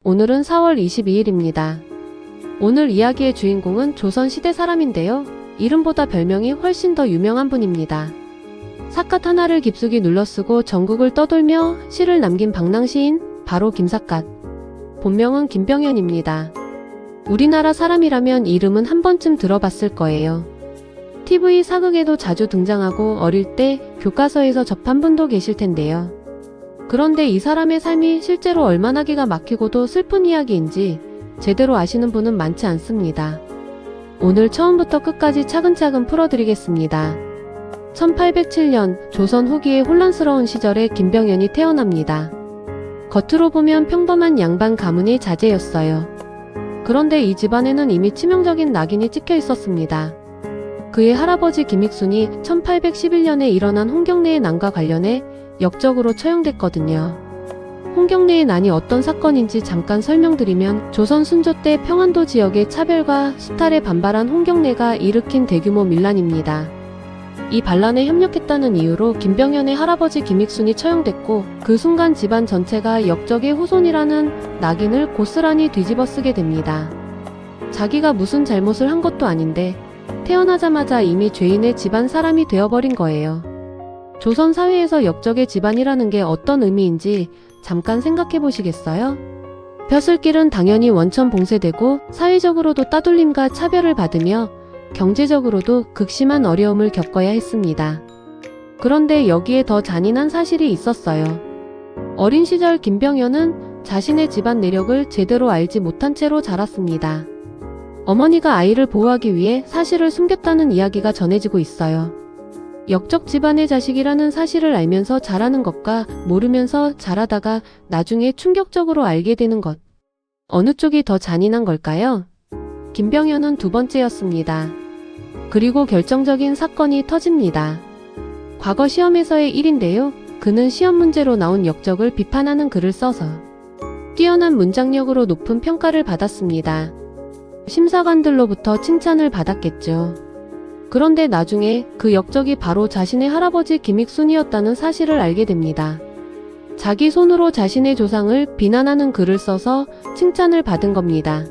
오늘은 4월 22일입니다. 오늘 이야기의 주인공은 조선시대 사람인데요. 이름보다 별명이 훨씬 더 유명한 분입니다. 삿갓 하나를 깊숙이 눌러쓰고 전국을 떠돌며 시를 남긴 방랑시인 바로 김삿갓. 본명은 김병현입니다. 우리나라 사람이라면 이름은 한 번쯤 들어봤을 거예요. TV 사극에도 자주 등장하고 어릴 때 교과서에서 접한 분도 계실 텐데요. 그런데 이 사람의 삶이 실제로 얼마나 기가 막히고도 슬픈 이야기인지 제대로 아시는 분은 많지 않습니다. 오늘 처음부터 끝까지 차근차근 풀어드리겠습니다. 1807년 조선 후기의 혼란스러운 시절에 김병현이 태어납니다. 겉으로 보면 평범한 양반 가문의 자제였어요. 그런데 이 집안에는 이미 치명적인 낙인이 찍혀 있었습니다. 그의 할아버지 김익순이 1811년에 일어난 홍경래의 난과 관련해 역적으로 처형됐거든요. 홍경래의 난이 어떤 사건인지 잠깐 설명드리면 조선 순조 때 평안도 지역의 차별과 수탈에 반발한 홍경래가 일으킨 대규모 밀란입니다. 이 반란에 협력했다는 이유로 김병현의 할아버지 김익순이 처형됐고 그 순간 집안 전체가 역적의 후손이라는 낙인을 고스란히 뒤집어쓰게 됩니다. 자기가 무슨 잘못을 한 것도 아닌데 태어나자마자 이미 죄인의 집안 사람이 되어버린 거예요. 조선 사회에서 역적의 집안이라는 게 어떤 의미인지 잠깐 생각해 보시겠어요? 벼슬길은 당연히 원천 봉쇄되고 사회적으로도 따돌림과 차별을 받으며 경제적으로도 극심한 어려움을 겪어야 했습니다. 그런데 여기에 더 잔인한 사실이 있었어요. 어린 시절 김병현은 자신의 집안 내력을 제대로 알지 못한 채로 자랐습니다. 어머니가 아이를 보호하기 위해 사실을 숨겼다는 이야기가 전해지고 있어요. 역적 집안의 자식이라는 사실을 알면서 자라는 것과 모르면서 자라다가 나중에 충격적으로 알게 되는 것. 어느 쪽이 더 잔인한 걸까요? 김병현은 두 번째였습니다. 그리고 결정적인 사건이 터집니다. 과거 시험에서의 일인데요. 그는 시험 문제로 나온 역적을 비판하는 글을 써서 뛰어난 문장력으로 높은 평가를 받았습니다. 심사관들로부터 칭찬을 받았겠죠. 그런데 나중에 그 역적이 바로 자신의 할아버지 김익순이었다는 사실을 알게 됩니다. 자기 손으로 자신의 조상을 비난하는 글을 써서 칭찬을 받은 겁니다.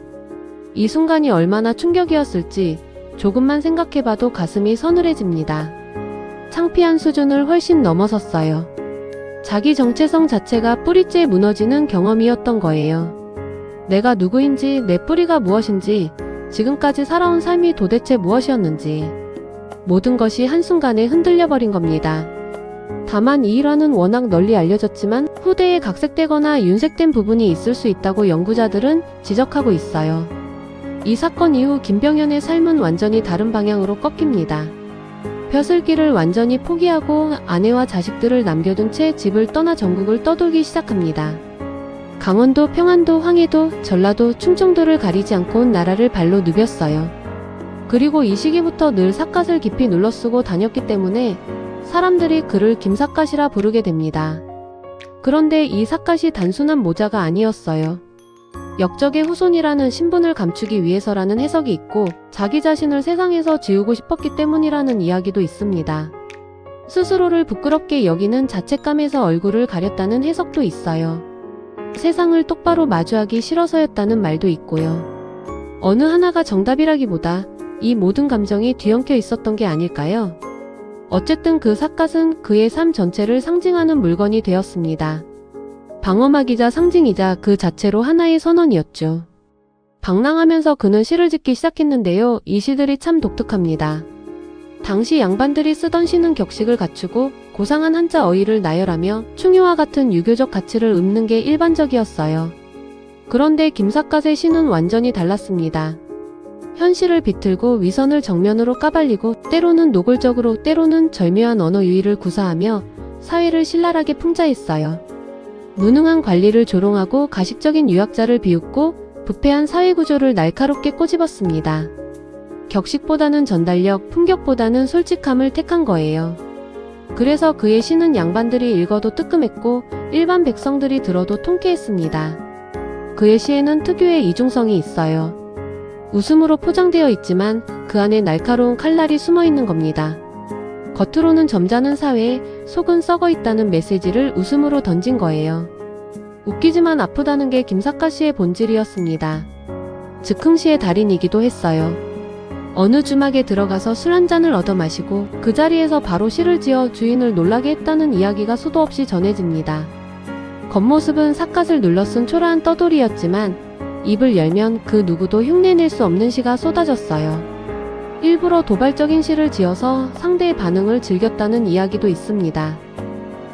이 순간이 얼마나 충격이었을지 조금만 생각해봐도 가슴이 서늘해집니다. 창피한 수준을 훨씬 넘어섰어요. 자기 정체성 자체가 뿌리째 무너지는 경험이었던 거예요. 내가 누구인지, 내 뿌리가 무엇인지, 지금까지 살아온 삶이 도대체 무엇이었는지 모든 것이 한순간에 흔들려버린 겁니다. 다만 이 일화는 워낙 널리 알려졌지만 후대에 각색되거나 윤색된 부분이 있을 수 있다고 연구자들은 지적하고 있어요. 이 사건 이후 김병현의 삶은 완전히 다른 방향으로 꺾입니다. 벼슬길을 완전히 포기하고 아내와 자식들을 남겨둔 채 집을 떠나 전국을 떠돌기 시작합니다. 강원도, 평안도, 황해도, 전라도, 충청도를 가리지 않고 온 나라를 발로 누볐어요. 그리고 이 시기부터 늘 삿갓을 깊이 눌러쓰고 다녔기 때문에 사람들이 그를 김삿갓이라 부르게 됩니다. 그런데 이 삿갓이 단순한 모자가 아니었어요. 역적의 후손이라는 신분을 감추기 위해서라는 해석이 있고 자기 자신을 세상에서 지우고 싶었기 때문이라는 이야기도 있습니다. 스스로를 부끄럽게 여기는 자책감에서 얼굴을 가렸다는 해석도 있어요. 세상을 똑바로 마주하기 싫어서였다는 말도 있고요. 어느 하나가 정답이라기보다 이 모든 감정이 뒤엉켜 있었던 게 아닐까요? 어쨌든 그 삿갓은 그의 삶 전체를 상징하는 물건이 되었습니다. 방어막이자 상징이자 그 자체로 하나의 선언이었죠. 방랑하면서 그는 시를 짓기 시작했는데요. 이 시들이 참 독특합니다. 당시 양반들이 쓰던 시는 격식을 갖추고 고상한 한자 어휘를 나열하며 충효와 같은 유교적 가치를 읊는 게 일반적이었어요. 그런데 김삿갓의 시는 완전히 달랐습니다. 현실을 비틀고 위선을 정면으로 까발리고 때로는 노골적으로 때로는 절묘한 언어 유희를 구사하며 사회를 신랄하게 풍자했어요. 무능한 관리를 조롱하고 가식적인 유학자를 비웃고 부패한 사회구조를 날카롭게 꼬집었습니다. 격식보다는 전달력, 품격보다는 솔직함을 택한 거예요. 그래서 그의 시는 양반들이 읽어도 뜨끔했고 일반 백성들이 들어도 통쾌했습니다. 그의 시에는 특유의 이중성이 있어요. 웃음으로 포장되어 있지만 그 안에 날카로운 칼날이 숨어 있는 겁니다. 겉으로는 점잖은 사회에 속은 썩어 있다는 메시지를 웃음으로 던진 거예요. 웃기지만 아프다는 게 김사카 씨의 본질이었습니다. 즉흥시의 달인이기도 했어요. 어느 주막에 들어가서 술 한 잔을 얻어 마시고 그 자리에서 바로 시를 지어 주인을 놀라게 했다는 이야기가 수도 없이 전해집니다. 겉모습은 삿갓을 눌러쓴 초라한 떠돌이였지만 입을 열면 그 누구도 흉내낼 수 없는 시가 쏟아졌어요. 일부러 도발적인 시를 지어서 상대의 반응을 즐겼다는 이야기도 있습니다.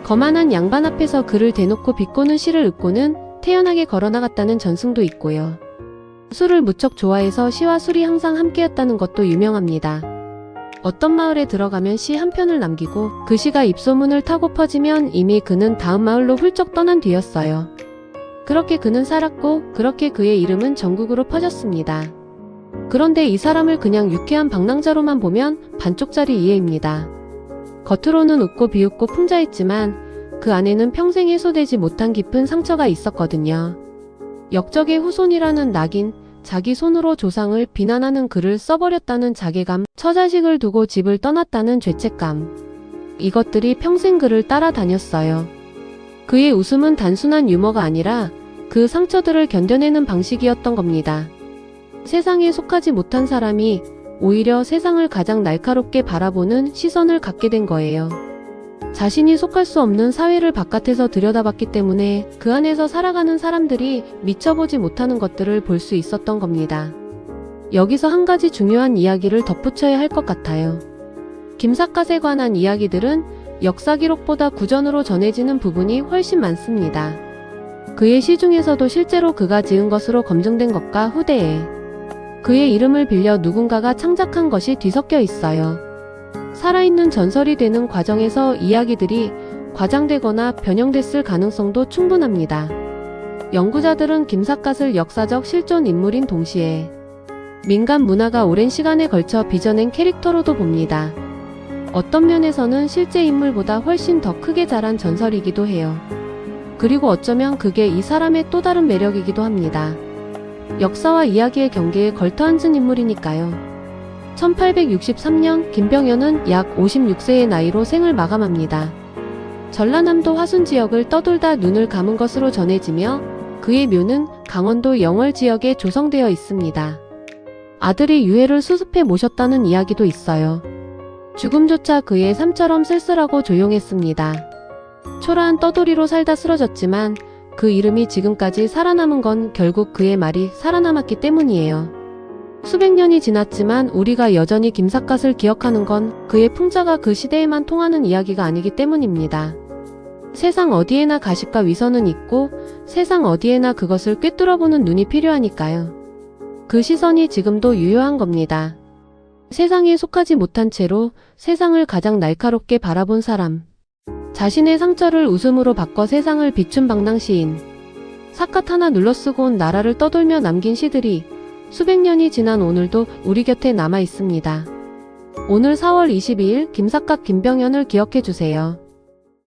거만한 양반 앞에서 글을 대놓고 비꼬는 시를 읊고는 태연하게 걸어나갔다는 전승도 있고요. 술을 무척 좋아해서 시와 술이 항상 함께였다는 것도 유명합니다. 어떤 마을에 들어가면 시 한 편을 남기고 그 시가 입소문을 타고 퍼지면 이미 그는 다음 마을로 훌쩍 떠난 뒤였어요. 그렇게 그는 살았고 그렇게 그의 이름은 전국으로 퍼졌습니다. 그런데 이 사람을 그냥 유쾌한 방랑자로만 보면 반쪽짜리 이해입니다. 겉으로는 웃고 비웃고 풍자했지만 그 안에는 평생 해소되지 못한 깊은 상처가 있었거든요. 역적의 후손이라는 낙인, 자기 손으로 조상을 비난하는 글을 써버렸다는 자괴감, 처자식을 두고 집을 떠났다는 죄책감. 이것들이 평생 그를 따라다녔어요. 그의 웃음은 단순한 유머가 아니라 그 상처들을 견뎌내는 방식이었던 겁니다. 세상에 속하지 못한 사람이 오히려 세상을 가장 날카롭게 바라보는 시선을 갖게 된 거예요. 자신이 속할 수 없는 사회를 바깥에서 들여다봤기 때문에 그 안에서 살아가는 사람들이 미쳐보지 못하는 것들을 볼 수 있었던 겁니다. 여기서 한 가지 중요한 이야기를 덧붙여야 할 것 같아요. 김삿갓에 관한 이야기들은 역사 기록보다 구전으로 전해지는 부분이 훨씬 많습니다. 그의 시 중에서도 실제로 그가 지은 것으로 검증된 것과 후대에 그의 이름을 빌려 누군가가 창작한 것이 뒤섞여 있어요. 살아있는 전설이 되는 과정에서 이야기들이 과장되거나 변형됐을 가능성도 충분합니다. 연구자들은 김삿갓을 역사적 실존 인물인 동시에 민간 문화가 오랜 시간에 걸쳐 빚어낸 캐릭터로도 봅니다. 어떤 면에서는 실제 인물보다 훨씬 더 크게 자란 전설이기도 해요. 그리고 어쩌면 그게 이 사람의 또 다른 매력이기도 합니다. 역사와 이야기의 경계에 걸터앉은 인물이니까요. 1863년 김병현은 약 56세의 나이로 생을 마감합니다. 전라남도 화순 지역을 떠돌다 눈을 감은 것으로 전해지며 그의 묘는 강원도 영월 지역에 조성되어 있습니다. 아들이 유해를 수습해 모셨다는 이야기도 있어요. 죽음조차 그의 삶처럼 쓸쓸하고 조용했습니다. 초라한 떠돌이로 살다 쓰러졌지만 그 이름이 지금까지 살아남은 건 결국 그의 말이 살아남았기 때문이에요. 수백 년이 지났지만 우리가 여전히 김삿갓을 기억하는 건 그의 풍자가 그 시대에만 통하는 이야기가 아니기 때문입니다. 세상 어디에나 가십과 위선은 있고 세상 어디에나 그것을 꿰뚫어보는 눈이 필요하니까요. 그 시선이 지금도 유효한 겁니다. 세상에 속하지 못한 채로 세상을 가장 날카롭게 바라본 사람. 자신의 상처를 웃음으로 바꿔 세상을 비춘 방랑 시인. 삿갓 하나 눌러쓰고 온 나라를 떠돌며 남긴 시들이 수백 년이 지난 오늘도 우리 곁에 남아 있습니다. 오늘 4월 22일 김삿갓 김병현을 기억해 주세요.